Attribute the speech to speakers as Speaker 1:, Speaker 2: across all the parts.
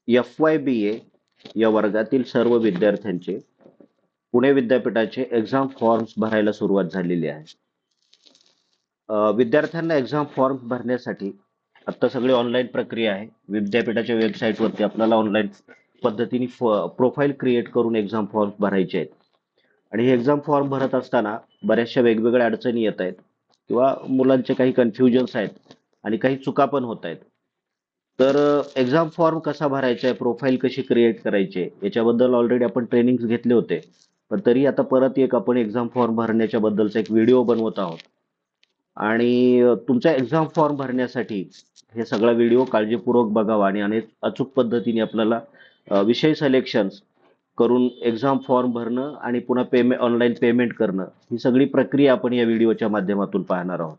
Speaker 1: FYBA या वर्गातील सर्व विद्यार्थ्यांचे पुणे विद्यापीठाचे एक्झाम फॉर्म्स भरायला सुरुवात झालेली आहे. विद्यार्थ्यांना एक्झाम फॉर्म भरण्यासाठी आता सगळी ऑनलाईन प्रक्रिया आहे. विद्यापीठाच्या वेबसाईटवरती आपल्याला ऑनलाईन पद्धतीने प्रोफाईल क्रिएट करून एक्झाम फॉर्म भरायचे आहेत. आणि हे एक्झाम फॉर्म भरत असताना बऱ्याचशा वेगवेगळ्या अडचणी येत आहेत किंवा मुलांचे काही कन्फ्युजन्स आहेत आणि काही चुका पण होत आहेत. तर एक्झाम फॉर्म कसा भरायचा आहे, प्रोफाईल कशी क्रिएट करायची आहे, याच्याबद्दल ऑलरेडी आपण ट्रेनिंग घेतले होते. पण तरी आता परत एक आपण एक्झाम फॉर्म भरण्याच्या बद्दलचा एक व्हिडिओ बनवत आहोत. आणि तुमचा एक्झाम फॉर्म भरण्यासाठी हे सगळा व्हिडिओ काळजीपूर्वक बघावा आणि अचूक पद्धतीने आपल्याला विषय सिलेक्शन करून एक्झाम फॉर्म भरणं आणि पुन्हा ऑनलाईन पेमेंट करणं, ही सगळी प्रक्रिया आपण या व्हिडिओच्या माध्यमातून पाहणार आहोत.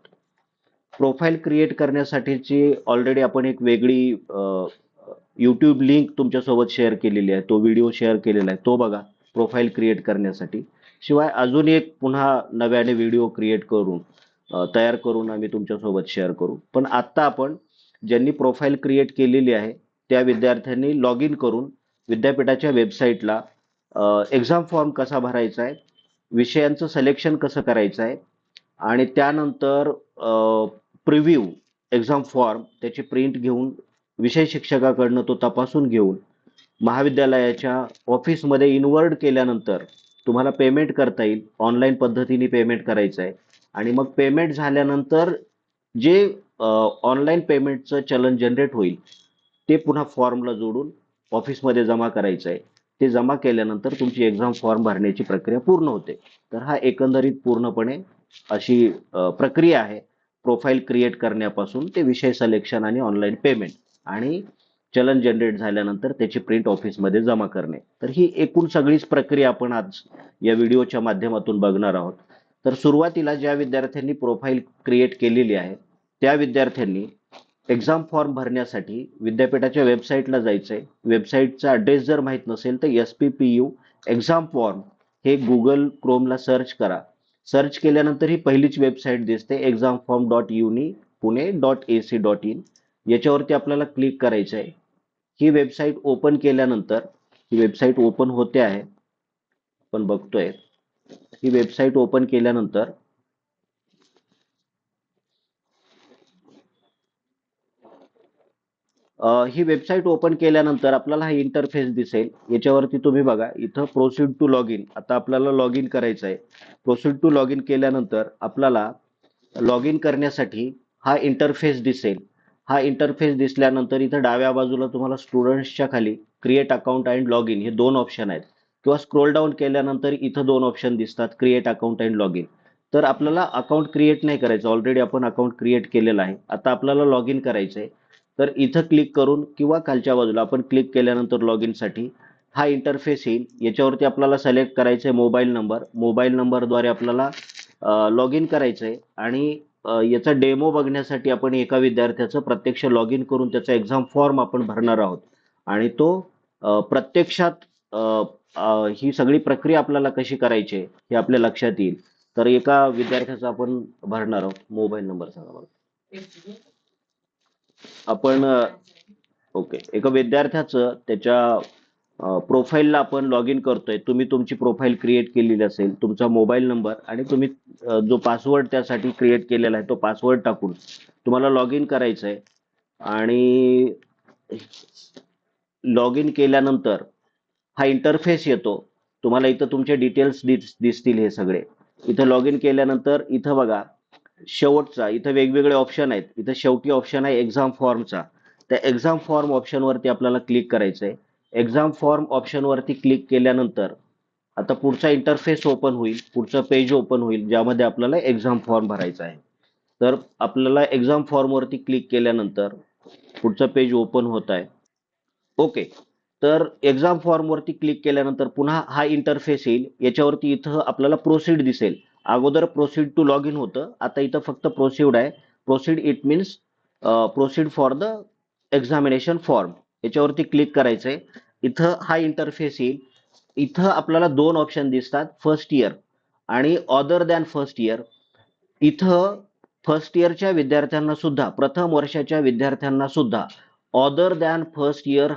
Speaker 1: प्रोफाईल क्रिएट करण्यासाठीची ऑलरेडी आपण एक वेगळी यूट्यूब लिंक तुमच्यासोबत शेअर केलेली आहे. तो व्हिडिओ शेअर केलेला आहे, तो बघा प्रोफाईल क्रिएट करण्यासाठी. शिवाय अजून एक पुन्हा नव्याने व्हिडिओ क्रिएट करून तयार करून आम्ही तुमच्यासोबत शेअर करू. पण आत्ता आपण ज्यांनी प्रोफाईल क्रिएट केलेली आहे त्या विद्यार्थ्यांनी लॉग इन करून विद्यापीठाच्या वेबसाईटला एक्झाम फॉर्म कसा भरायचा आहे, विषयांचं सिलेक्शन कसं करायचं आहे आणि त्यानंतर प्रिव्ह्यू एक्झाम फॉर्म त्याची प्रिंट घेऊन विषय शिक्षकाकडनं तो तपासून घेऊन महाविद्यालयाच्या ऑफिसमध्ये इन्वर्ट केल्यानंतर तुम्हाला पेमेंट करता येईल. ऑनलाईन पद्धतीने पेमेंट करायचं आहे आणि मग पेमेंट झाल्यानंतर जे ऑनलाईन पेमेंटचं चलन जनरेट होईल ते पुन्हा फॉर्मला जोडून ऑफिसमध्ये जमा करायचं आहे. ते जमा केल्यानंतर तुमची एक्झाम फॉर्म भरण्याची प्रक्रिया पूर्ण होते. तर हा एकंदरीत पूर्णपणे अशी प्रक्रिया आहे, प्रोफाईल क्रिएट करण्यापासून ते विषय सिलेक्शन आणि ऑनलाईन पेमेंट आणि चलन जनरेट झाल्यानंतर त्याची प्रिंट ऑफिसमध्ये जमा करणे. तर ही एकूण सगळीच प्रक्रिया आपण आज या व्हिडिओच्या माध्यमातून बघणार आहोत. तर सुरुवातीला ज्या विद्यार्थ्यांनी प्रोफाईल क्रिएट केलेली आहे त्या विद्यार्थ्यांनी एक्झाम फॉर्म भरण्यासाठी विद्यापीठाच्या वेबसाईटला जायचंय. वेबसाईटचा ॲड्रेस जर माहीत नसेल तर SPPU एक्झाम फॉर्म हे गुगल क्रोमला सर्च करा. सर्च केल्यानंतर ही पहिलीच वेबसाईट दिसते, examform.uni.pune.ac.in. याच्यावरती आपल्याला क्लिक करायचं आहे. ही वेबसाईट ओपन केल्यानंतर ही वेबसाईट ओपन होते आहे, आपण बघतोय. ही वेबसाईट ओपन केल्यानंतर ही वेबसाईट ओपन केल्यानंतर आपल्याला हा इंटरफेस दिसेल. याच्यावरती तुम्ही बघा, इथं प्रोसीड टू लॉग इन. आता आपल्याला लॉग इन करायचं आहे. प्रोसीड टू लॉग इन केल्यानंतर आपल्याला लॉग इन करण्यासाठी हा इंटरफेस दिसेल. हा इंटरफेस दिसल्यानंतर इथं डाव्या बाजूला तुम्हाला स्टुडंट्सच्या खाली create account and log in हे दोन ऑप्शन आहेत. किंवा स्क्रोल डाऊन केल्यानंतर इथं दोन ऑप्शन दिसतात, create account and log in. तर आपल्याला अकाउंट क्रिएट नाही करायचं, ऑलरेडी आपण अकाउंट क्रिएट केलेलं आहे. आता आपल्याला लॉग इन करायचं आहे. तर इथं क्लिक करून किंवा खालच्या बाजूला आपण क्लिक केल्यानंतर लॉग इनसाठी हा इंटरफेस येईल. याच्यावरती आपल्याला सिलेक्ट करायचं आहे मोबाईल नंबर. मोबाईल नंबरद्वारे आपल्याला लॉग इन करायचं आहे आणि याचा डेमो बघण्यासाठी आपण एका विद्यार्थ्याचं प्रत्यक्ष लॉग इन करून त्याचा एक्झाम फॉर्म आपण भरणार आहोत आणि तो प्रत्यक्षात ही सगळी प्रक्रिया आपल्याला कशी करायची आहे हे आपल्या लक्षात येईल. तर एका विद्यार्थ्याचा आपण भरणार आहोत. मोबाईल नंबर सांगा मला. आपण ओके, एका विद्यार्थ्याचं त्याच्या प्रोफाईलला आपण लॉग इन करतोय. तुम्ही तुमची प्रोफाईल क्रिएट केलेली असेल, तुमचा मोबाईल नंबर आणि तुम्ही जो पासवर्ड त्यासाठी क्रिएट केलेला आहे तो पासवर्ड टाकून तुम्हाला लॉग इन करायचं आहे. आणि लॉग इन केल्यानंतर हा इंटरफेस येतो. तुम्हाला इथं तुमचे डिटेल्स दिसतील हे सगळे. इथं लॉग इन केल्यानंतर इथं बघा शेवटचा इथं वेगवेगळे ऑप्शन आहेत. इथं शेवटी ऑप्शन आहे एक्झाम फॉर्मचा. त्या एक्झाम फॉर्म ऑप्शनवरती आपल्याला क्लिक करायचं आहे. एक्झाम फॉर्म ऑप्शनवरती क्लिक केल्यानंतर आता पुढचा इंटरफेस ओपन होईल, पुढचं पेज ओपन होईल ज्यामध्ये आपल्याला एक्झाम फॉर्म भरायचा आहे. तर आपल्याला एक्झाम फॉर्मवरती क्लिक केल्यानंतर पुढचं पेज ओपन होत आहे. ओके, तर एक्झाम फॉर्मवरती क्लिक केल्यानंतर पुन्हा हा इंटरफेस येईल. याच्यावरती इथं आपल्याला प्रोसीड दिसेल. अगोदर प्रोसीड टू लॉग इन होतं, आता इथं फक्त प्रोसीड आहे. Proceed it means proceed for the examination form. याच्यावरती क्लिक करायचंय. इथं हा इंटरफेस येईल. इथं आपल्याला दोन ऑप्शन दिसतात, फर्स्ट इयर आणि अदर दॅन फर्स्ट इयर. इथं फर्स्ट इयरच्या विद्यार्थ्यांना सुद्धा, प्रथम वर्षाच्या विद्यार्थ्यांना सुद्धा ऑदर दॅन फर्स्ट इयर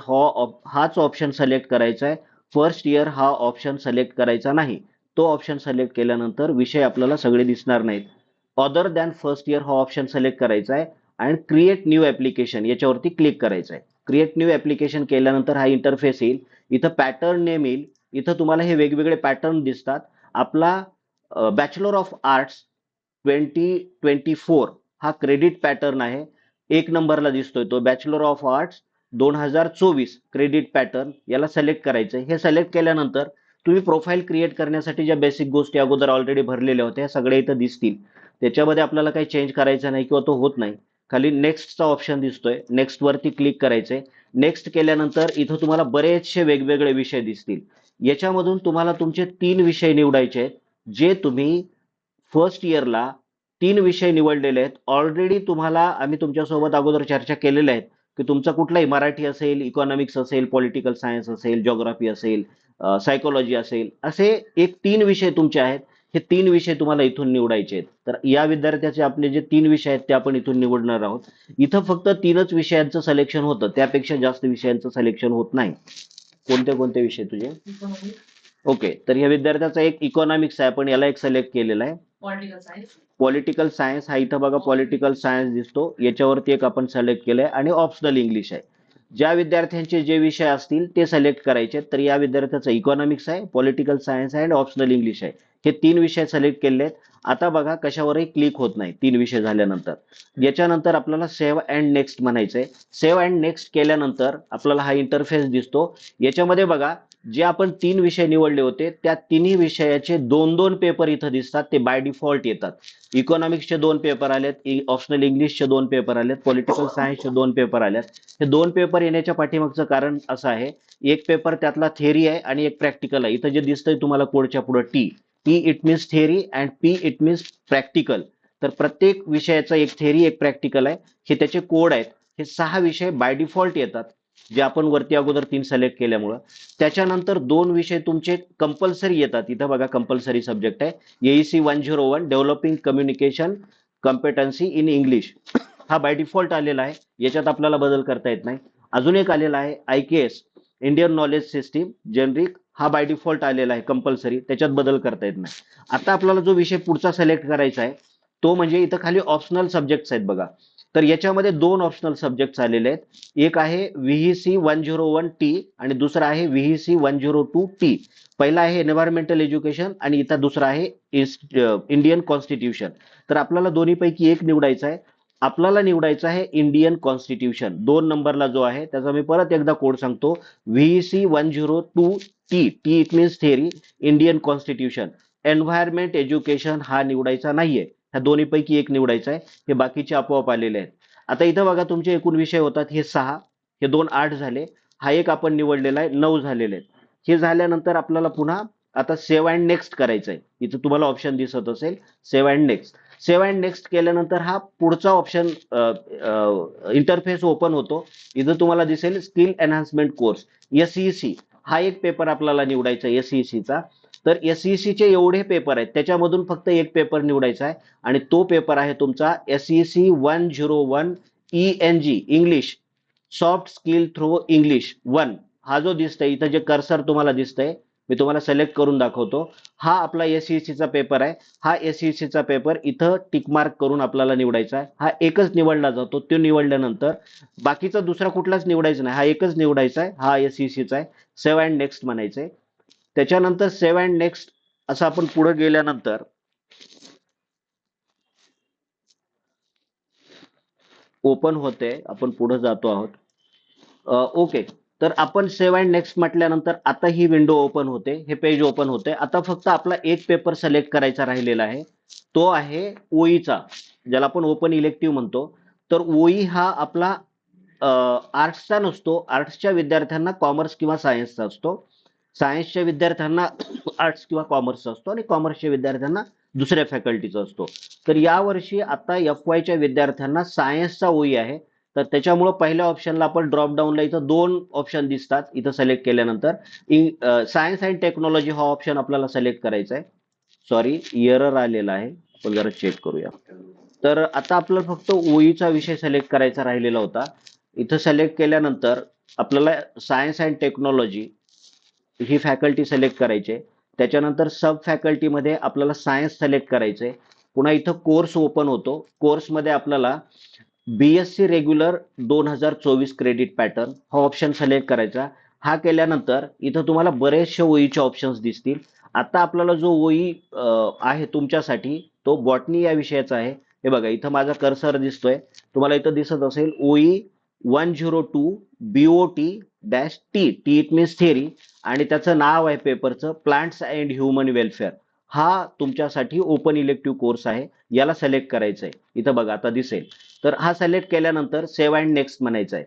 Speaker 1: हाच ऑप्शन सिलेक्ट करायचा आहे. फर्स्ट इयर हा ऑप्शन सिलेक्ट करायचा नाही. तो ऑप्शन सिलेक्ट केल्यानंतर विषय आपल्याला सगळे दिसणार नाहीत. ऑदर दॅन फर्स्ट इयर हा ऑप्शन सिलेक्ट करायचा आहे आणि क्रिएट न्यू ऍप्लिकेशन याच्यावरती क्लिक करायचं आहे. क्रिएट न्यू ऍप्लिकेशन केल्यानंतर हा इंटरफेस येईल. इथं पॅटर्न नेम येईल. इथं तुम्हाला हे वेगवेगळे पॅटर्न दिसतात. आपला बॅचलर ऑफ आर्ट्स 2024 हा क्रेडिट पॅटर्न आहे. एक नंबरला दिसतोय तो bachelor of arts 2024 credit pattern. याला सिलेक्ट करायचंय. हे सिलेक्ट केल्यानंतर तुम्ही प्रोफाईल क्रिएट करण्यासाठी ज्या बेसिक गोष्टी अगोदर ऑलरेडी भरलेल्या होत्या ह्या सगळ्या इथं दिसतील. त्याच्यामध्ये आपल्याला काही चेंज करायचं नाही किंवा तो होत नाही. खाली नेक्स्टचा ऑप्शन दिसतोय. नेक्स्ट वरती क्लिक करायचंय. नेक्स्ट केल्यानंतर इथं तुम्हाला बरेचसे वेगवेगळे विषय दिसतील. याच्यामधून तुम्हाला तुमचे 3 विषय निवडायचे आहेत. जे तुम्ही फर्स्ट इयरला 3 विषय निवडलेले आहेत. ऑलरेडी तुम्हाला आम्ही तुमच्यासोबत अगोदर चर्चा केलेल्या आहेत की तुमचा कुठलाही मराठी असेल, इकॉनॉमिक्स असेल, पॉलिटिकल सायन्स असेल, जिओग्राफी असेल, सायकोलॉजी असेल, असे एक 3 विषय तुमचे आहेत. हे 3 विषय तुम्हाला इथून निवडायचे आहेत. तर या विद्यार्थ्याचे आपले जे 3 विषय आहेत ते आपण इथून निवडणार आहोत. इथं फक्त 3च विषयांचं सिलेक्शन होतं. त्यापेक्षा जास्त विषयांचं सिलेक्शन होत नाही. कोणते कोणते विषय तुझे? ओके, तर या विद्यार्थ्याचा एक इकॉनॉमिक्स आहे, पण याला एक सिलेक्ट केलेला आहे. पॉलिटिकल सायन्स हा इथं बघा पॉलिटिकल सायन्स दिसतो. याच्यावरती एक आपण सिलेक्ट केलंय आणि ऑप्शनल इंग्लिश आहे. ज्या विद्यार्थ्यांचे जे विषय असतील ते सिलेक्ट करायचे. तर या विद्यार्थ्याचा इकॉनॉमिक्स आहे, पॉलिटिकल सायन्स आहे आणि ऑप्शनल इंग्लिश आहे. हे 3 विषय सिलेक्ट केले आहेत. आता बघा कशावरही क्लिक होत नाही 3 विषय झाल्यानंतर. याच्यानंतर आपल्याला सेव्ह अँड नेक्स्ट म्हणायचंय. सेव्ह अँड नेक्स्ट केल्यानंतर आपल्याला हा इंटरफेस दिसतो. याच्यामध्ये बघा जे आपण 3 विषय निवडले होते त्या तिन्ही विषयाचे 2-2 पेपर इथं दिसतात. ते बाय डिफॉल्ट येतात. इकॉनॉमिक्सचे 2 पेपर आलेत, ऑप्शनल इंग्लिशचे 2 पेपर आलेत, पॉलिटिकल सायन्सचे 2 पेपर आलेत. हे 2 पेपर येण्याच्या पाठीमागचं कारण असं आहे, एक पेपर त्यातला थेअरी आहे आणि एक प्रॅक्टिकल आहे. इथं जे दिसतंय तुम्हाला कोडच्या पुढे T it means theory and P it means practical. तर प्रत्येक विषयाचा एक थेअरी एक प्रॅक्टिकल आहे. हे त्याचे कोड आहेत. हे 6 विषय बाय डिफॉल्ट येतात, जे आपण वरती अगोदर 3 सिलेक्ट केल्यामुळं. त्याच्यानंतर 2 विषय तुमचे कंपल्सरी येतात. इथं बघा कंपल्सरी सब्जेक्ट आहे AEC 101 developing communication competency in English. हा बाय डिफॉल्ट आलेला आहे. याच्यात आपल्याला बदल करता येत नाही. अजून एक आलेला आहे IKS Indian knowledge system generic. हा बाय डिफॉल्ट आलेला आहे कंपल्सरी. त्याच्यात बदल करता येत नाही. आता आपल्याला जो विषय पुढचा सिलेक्ट करायचा आहे तो म्हणजे इथं खाली ऑप्शनल सब्जेक्ट्स आहेत बघा. तर याच्यामध्ये 2 ऑप्शनल सब्जेक्ट्स आलेले आहेत. एक आहे व्हीईसी 101T आणि दुसरा आहे व्हीईसी 102T. पहिला आहे एन्व्हायरमेंटल एज्युकेशन आणि इथं दुसरा आहे इंडियन कॉन्स्टिट्यूशन. तर आपल्याला दोन्हीपैकी एक निवडायचा आहे. आपल्याला निवडायचं आहे इंडियन कॉन्स्टिट्यूशन. 2 नंबरला जो आहे त्याचा मी परत एकदा कोड सांगतो. व्हीईसी 102T. T it means theory, Indian constitution. Environment education हा निवडायचा नाहीये. ह्या दोन्हीपैकी एक निवडायचा आहे. हे बाकीचे आपोआप आलेले आहेत. आता इथं बघा तुमचे एकूण विषय होतात हे 6. हे 2 8 झाले. हा एक आपण निवडलेला आहे 9 झालेले आहेत. हे झाल्यानंतर आपल्याला पुन्हा आता सेव्ह अँड नेक्स्ट करायचं आहे. इथं तुम्हाला ऑप्शन दिसत असेल save and next. Save and next केल्यानंतर हा पुढचा ऑप्शन इंटरफेस ओपन होतो. इथं तुम्हाला दिसेल स्किल एनहान्समेंट कोर्स एसईसी. हा एक पेपर आपल्याला निवडायचा एसईसीचा. तर एसईसीचे एवढे पेपर आहेत त्याच्यामधून फक्त एक पेपर निवडायचा आहे आणि तो पेपर आहे तुमचा SEC 101 ENG English soft skill through English 1. हा जो दिसतंय इथं जे कर्सर तुम्हाला दिसतंय मी तुम्हाला सिलेक्ट करून दाखवतो. हा आपला एसईसीचा पेपर आहे. हा एसईसीचा पेपर इथं टिक मार्क करून आपल्याला निवडायचा आहे. हा एकच निवडला जातो. तो निवडल्यानंतर बाकीचा दुसरा कुठलाच निवडायचा नाही. हा एकच निवडायचा आहे. हा एसईसीचा आहे. सेव्ह अँड नेक्स्ट म्हणायचंय. त्याच्यानंतर सेव्ह अँड नेक्स्ट असं आपण पुढे गेल्यानंतर ओपन होते. आपण पुढे जातो आहोत. ओके, तर आपण सेव्ह अँड नेक्स्ट म्हटल्यानंतर आता ही विंडो ओपन होते. हे पेज ओपन होते. आता फक्त आपला एक पेपर सिलेक्ट करायचा राहिलेला आहे. तो आहे ओईचा, ज्याला आपण ओपन इलेक्टिव्ह म्हणतो. तर ओई हा आपला आर्ट्सचा नसतो. आर्ट्सच्या विद्यार्थ्यांना कॉमर्स किंवा सायन्सचा असतो. सायन्सच्या विद्यार्थ्यांना आर्ट्स किंवा कॉमर्सचा असतो आणि कॉमर्सच्या विद्यार्थ्यांना दुसऱ्या फॅकल्टीचा असतो. तर यावर्षी आता FYच्या विद्यार्थ्यांना सायन्सचा ओई आहे. तर त्याच्यामुळे पहिल्या ऑप्शनला आपण ड्रॉप डाऊनला इथं 2 ऑप्शन दिसतात. इथं सिलेक्ट केल्यानंतर सायन्स अँड टेक्नॉलॉजी हा ऑप्शन आपल्याला सिलेक्ट करायचा आहे. सॉरी, एरर आलेला आहे. आपण जरा चेक करूया. तर आता आपल्याला फक्त ओईचा विषय सिलेक्ट करायचा राहिलेला होता. इथं सिलेक्ट केल्यानंतर आपल्याला science and technology he faculty select करायची. त्याच्यानंतर सब फॅकल्टीमध्ये आपल्याला सायन्स सिलेक्ट करायचंय. पुन्हा इथं कोर्स ओपन होतो. कोर्समध्ये आपल्याला BSc रेग्युलर 2024 क्रेडिट पॅटर्न हा ऑप्शन सिलेक्ट करायचा. हा केल्यानंतर इथं तुम्हाला बरेचसे ओईचे ऑप्शन्स दिसतील. आता आपल्याला जो ओई आहे तुमच्यासाठी तो बॉटनी या विषयाचा आहे. हे बघा इथं माझा कर्सर दिसतोय, तुम्हाला इथं दिसत असेल ओई 102 BOT-T. T it means theory आणि त्याचं नाव आहे पेपरचं प्लांट्स अँड ह्युमन वेलफेअर. हा तुमच्यासाठी ओपन इलेक्टिव्ह कोर्स आहे. याला सिलेक्ट करायचं आहे. इथं बघा आता दिसेल. तर हा सिलेक्ट केल्यानंतर सेव्ह अँड नेक्स्ट म्हणायचं आहे.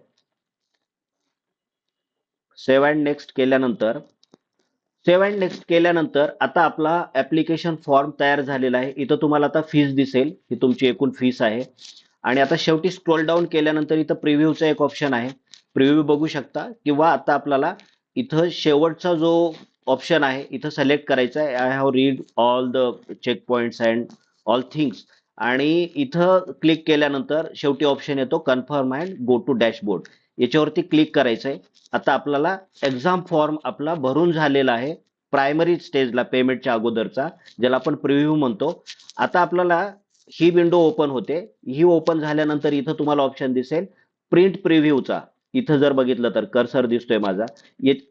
Speaker 1: सेव्ह अँड नेक्स्ट केल्यानंतर आता आपला ऍप्लिकेशन फॉर्म तयार झालेला आहे. इथं तुम्हाला आता फीस दिसेल, ही तुमची एकूण फीस आहे. आणि आता शेवटी स्क्रोल डाऊन केल्यानंतर इथं प्रिव्ह्यूचा एक ऑप्शन आहे. प्रिव्ह्यू बघू शकता किंवा आता आपल्याला इथं शेवटचा जो ऑप्शन आहे इथं सिलेक्ट करायचा आहे. I have read all the check points and all things. आणि इथं क्लिक केल्यानंतर शेवटी ऑप्शन येतो confirm and go to dashboard. याच्यावरती क्लिक करायचं आहे. आता आपल्याला एक्झाम फॉर्म आपला भरून झालेला आहे प्रायमरी स्टेजला पेमेंटच्या अगोदरचा, ज्याला आपण प्रिव्ह्यू म्हणतो. आता आपल्याला ही विंडो ओपन होते. ही ओपन झाल्यानंतर इथं तुम्हाला ऑप्शन दिसेल प्रिंट प्रिव्ह्यूचा. इथं जर बघितलं तर कर्सर दिसतोय माझा.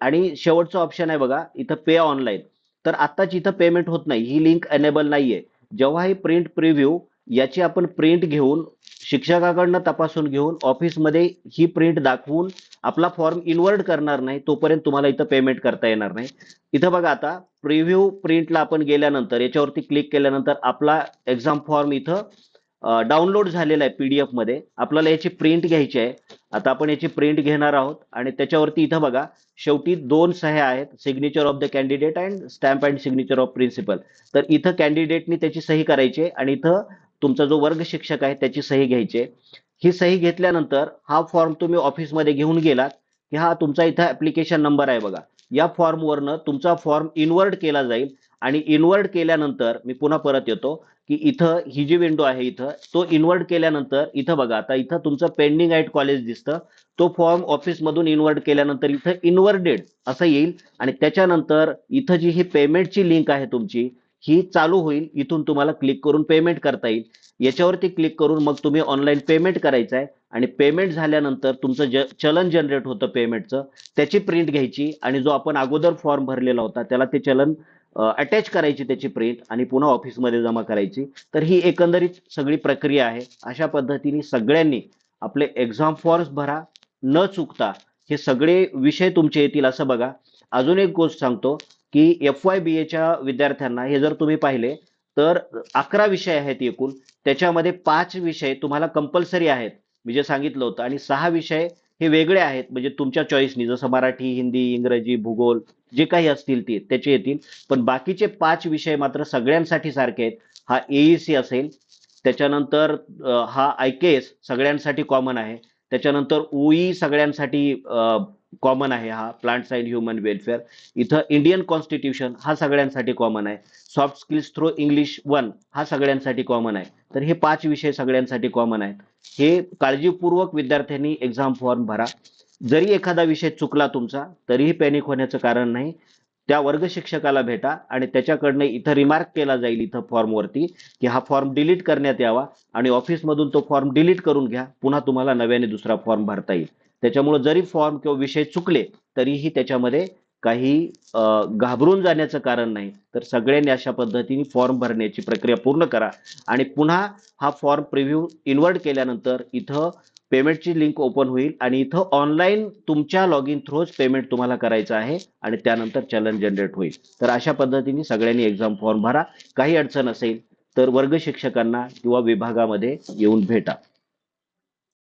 Speaker 1: आणि शेवटचं ऑप्शन आहे बघा इथं पे ऑनलाईन. तर आत्ताच इथं पेमेंट होत नाही, ही लिंक एनेबल नाहीये. जेव्हा ही प्रिंट प्रिव्ह्यू याची आपण प्रिंट घेऊन शिक्षकाकडनं तपासून घेऊन ऑफिसमध्ये ही प्रिंट दाखवून आपला फॉर्म इन्वर्ट करणार नाही तोपर्यंत तुम्हाला इथं पेमेंट करता येणार नाही. इथं बघा आता प्रिव्ह्यू प्रिंटला आपण गेल्यानंतर याच्यावरती क्लिक केल्यानंतर आपला एक्झाम फॉर्म इथं डाउनलोड झालेला आहे पीडीएफ मध्ये. आपल्याला याची प्रिंट घ्यायची आहे. आता आपण याची प्रिंट घेणार आहोत आणि त्याच्यावरती इथं बघा शेवटी 2 सह्या आहेत, signature of the candidate and stamp and signature of principal. तर इथं कॅन्डिडेटनी त्याची सही करायची आणि इथं तुमचा जो वर्ग शिक्षक आहे त्याची सही घ्यायची. ही सही घेतल्यानंतर हा फॉर्म तुम्ही ऑफिसमध्ये घेऊन गेलात की हा तुमचा इथं ऍप्लिकेशन नंबर आहे बघा. या फॉर्मवरनं तुमचा फॉर्म इन्वर्ट केला जाईल आणि इन्वर्ट केल्यानंतर मी पुन्हा परत येतो की इथं ही जी विंडो आहे इथं तो इन्वर्ट केल्यानंतर इथं बघा आता इथं तुमचं पेंडिंग ऍट कॉलेज दिसतं. तो फॉर्म ऑफिसमधून इन्वर्ट केल्यानंतर इथं इन्वर्टेड असं येईल आणि त्याच्यानंतर इथं जी ही पेमेंटची लिंक आहे तुमची ही चालू होईल. इथून तुम्हाला क्लिक करून पेमेंट करता येईल. याच्यावरती क्लिक करून मग तुम्ही ऑनलाईन पेमेंट करायचं आहे आणि पेमेंट झाल्यानंतर तुमचं चलन जनरेट होतं पेमेंटचं, त्याची प्रिंट घ्यायची आणि जो आपण अगोदर फॉर्म भरलेला होता त्याला ते चलन अटॅच करायची त्याची प्रिंट आणि पुन्हा ऑफिसमध्ये जमा करायची. तर ही एकंदरीत सगळी प्रक्रिया आहे. अशा पद्धतीने सगळ्यांनी आपले एक्झाम फॉर्म्स भरा न चुकता. हे सगळे विषय तुमचे येतील असं बघा. अजून एक गोष्ट सांगतो की FYBAच्या विद्यार्थ्यांना हे जर तुम्ही पाहिले तर 11 विषय आहेत एकूण. त्याच्यामध्ये 5 विषय तुम्हाला कंपल्सरी आहेत मी जे सांगितलं होतं आणि 6 विषय हे वेगळे आहेत म्हणजे तुमच्या चॉईसनी, जसं मराठी, हिंदी, इंग्रजी, भूगोल जे काही असतील ते त्याचे येतील. पण बाकीचे 5 विषय मात्र सगळ्यांसाठी सारखे आहेत. हा AEC असेल, त्याच्यानंतर हा IKS सगळ्यांसाठी कॉमन आहे, त्याच्यानंतर OE सगळ्यांसाठी कॉमन आहे, हा प्लांट्स अँड ह्युमन वेलफेअर. इथं इंडियन कॉन्स्टिट्यूशन हा सगळ्यांसाठी कॉमन आहे. सॉफ्ट स्किल्स थ्रू इंग्लिश 1 हा सगळ्यांसाठी कॉमन आहे. तर हे 5 विषय सगळ्यांसाठी कॉमन आहेत. हे काळजीपूर्वक विद्यार्थ्यांनी एक्झाम फॉर्म भरा. जरी एखादा विषय चुकला तुमचा तरीही पॅनिक होण्याचं कारण नाही. त्या वर्ग शिक्षकाला भेटा आणि त्याच्याकडनं इथं रिमार्क केला जाईल इथं फॉर्मवरती की हा फॉर्म डिलीट करण्यात यावा आणि ऑफिसमधून तो फॉर्म डिलीट करून घ्या. पुन्हा तुम्हाला नव्याने दुसरा फॉर्म भरता येईल. त्याच्यामुळे जरी फॉर्म किंवा विषय चुकले तरीही त्याच्यामध्ये काही घाबरून जाण्याचं कारण नाही. तर सगळ्यांनी अशा पद्धतीने फॉर्म भरण्याची प्रक्रिया पूर्ण करा आणि पुन्हा हा फॉर्म प्रिव्ह्यू इन्वर्ट केल्यानंतर इथं पेमेंटची लिंक ओपन होईल आणि इथं ऑनलाईन तुमच्या लॉग इन थ्रूच पेमेंट तुम्हाला करायचं आहे आणि त्यानंतर चलन जनरेट होईल. तर अशा पद्धतीने सगळ्यांनी एक्झाम फॉर्म भरा. काही अडचण असेल तर वर्ग शिक्षकांना किंवा विभागामध्ये येऊन भेटा.